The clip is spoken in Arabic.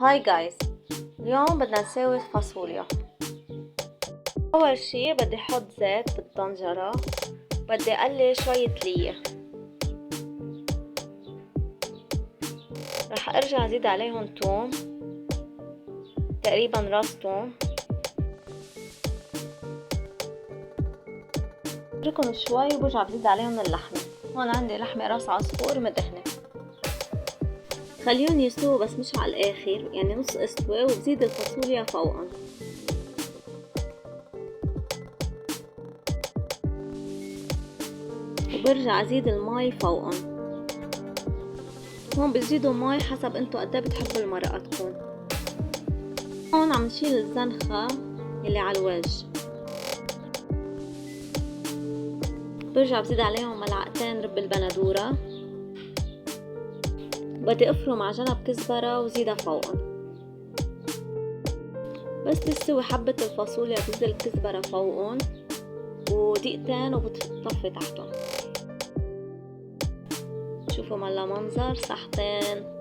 هاي جايز، اليوم بدنا نساوي فاصوليا. اول شي بدي احط زيت بالطنجرة، بدي اقلي شوية ليا، رح ارجع ازيد عليهم توم، تقريبا راس توم، اتركهم شوي وبرجع بزيد عليهم اللحمة. هون عندي لحمة راس عصفور مدهنة، خليهم يستووا بس مش على الاخر، يعني نص استوى، وبزيد الفاصوليا فوقهم. وبرجع ازيد المي فوقهم. هون بتزيدوا مي حسب انتو قد ايه بتحبوا المرقة تكون. هون عم نشيل الزنخة اللي على الوجه، برجع بزيد عليهم ملعقتين رب البندورة، بدي افرم على جنب كزبرة وزيدها فوقهم. بس تستوي حبة الفاصوليا بزيد الكزبرة فوقهم ودقيقتين وبتطفي تحتهم. شوفوا ملا منظر صحتين.